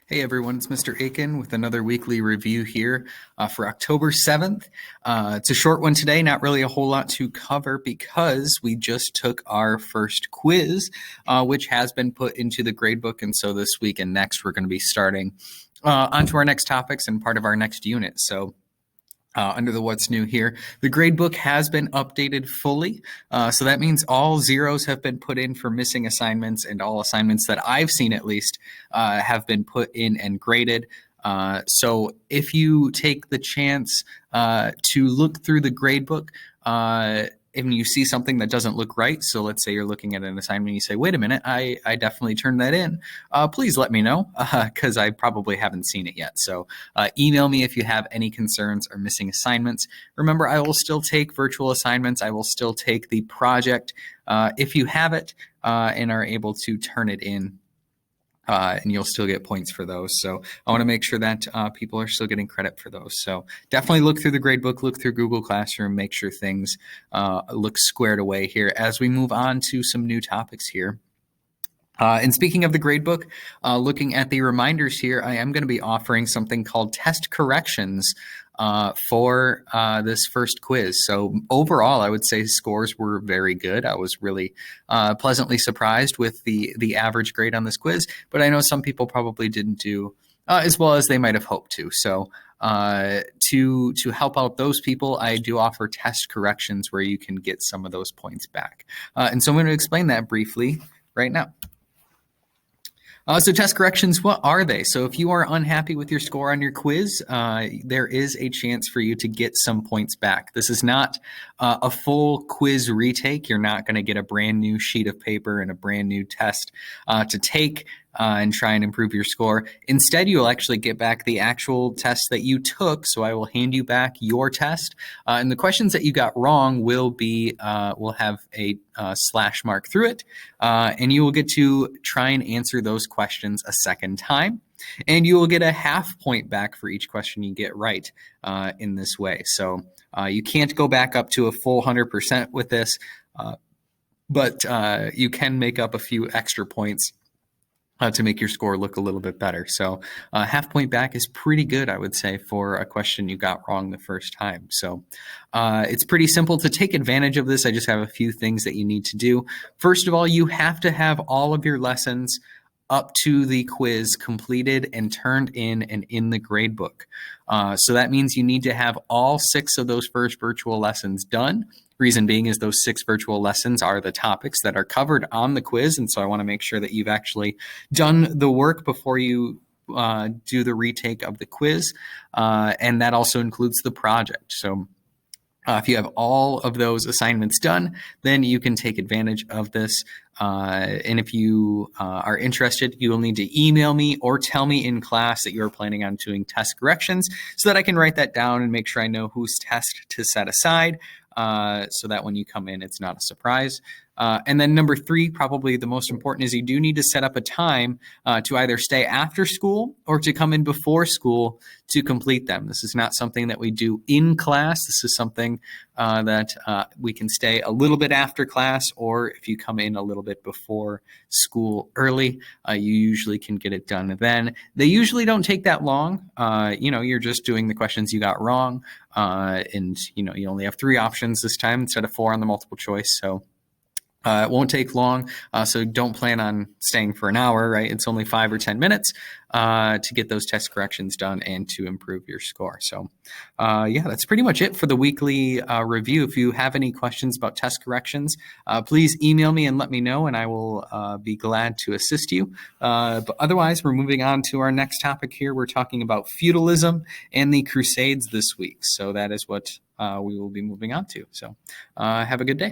Hey everyone, it's Mr. Aiken with another weekly review here for October 7th. It's a short one today, not really a whole lot to cover because we just took our first quiz, which has been put into the gradebook. And so this week and next, we're going to be starting onto our next topics and part of our next unit. So under the what's new here, the gradebook has been updated fully. So that means all zeros have been put in for missing assignments, and all assignments that I've seen at least have been put in and graded. So if you take the chance to look through the gradebook, and you see something that doesn't look right, so let's say you're looking at an assignment and you say, wait a minute, I definitely turned that in, please let me know because I probably haven't seen it yet. So email me if you have any concerns or missing assignments. Remember, I will still take virtual assignments. I will still take the project if you have it and are able to turn it in. And you'll still get points for those. So I want to make sure that people are still getting credit for those. So definitely look through the gradebook, look through Google Classroom, make sure things look squared away here as we move on to some new topics here. And speaking of the gradebook, looking at the reminders here, I am going to be offering something called test corrections for this first quiz. So overall, I would say scores were very good. I was really pleasantly surprised with the average grade on this quiz, but I know some people probably didn't do as well as they might have hoped to. So to help out those people, I do offer test corrections where you can get some of those points back. And so I'm going to explain that briefly right now. So test corrections, what are they? So if you are unhappy with your score on your quiz, there is a chance for you to get some points back. This is not a full quiz retake. You're not going to get a brand new sheet of paper and a brand new test to take and try and improve your score. Instead, you'll actually get back the actual test that you took. So I will hand you back your test, and the questions that you got wrong will have a slash mark through it, and you will get to try and answer those questions a second time. And you will get a half point back for each question you get right in this way. So you can't go back up to a full 100% with this, but you can make up a few extra points to make your score look a little bit better. So half point back is pretty good, I would say, for a question you got wrong the first time. So it's pretty simple to take advantage of this. I just have a few things that you need to do. First of all, you have to have all of your lessons up to the quiz completed and turned in and in the gradebook. So that means you need to have all 6 of those first virtual lessons done. Reason being is those 6 virtual lessons are the topics that are covered on the quiz. And so I want to make sure that you've actually done the work before you do the retake of the quiz. And that also includes the project. So if you have all of those assignments done, then you can take advantage of this. And if you are interested, you will need to email me or tell me in class that you're planning on doing test corrections so that I can write that down and make sure I know whose test to set aside. So that when you come in, it's not a surprise. And then number 3, probably the most important, is you do need to set up a time to either stay after school or to come in before school to complete them. This is not something that we do in class. This is something that we can stay a little bit after class, or if you come in a little bit before school early, you usually can get it done then. They usually don't take that long. You're just doing the questions you got wrong. And you only have 3 options this time instead of 4 on the multiple choice. So it won't take long, so don't plan on staying for an hour, right? It's only 5 or 10 minutes to get those test corrections done and to improve your score. So yeah, that's pretty much it for the weekly review. If you have any questions about test corrections, please email me and let me know, and I will be glad to assist you. But otherwise, we're moving on to our next topic here. We're talking about feudalism and the Crusades this week. So that is what we will be moving on to. So have a good day.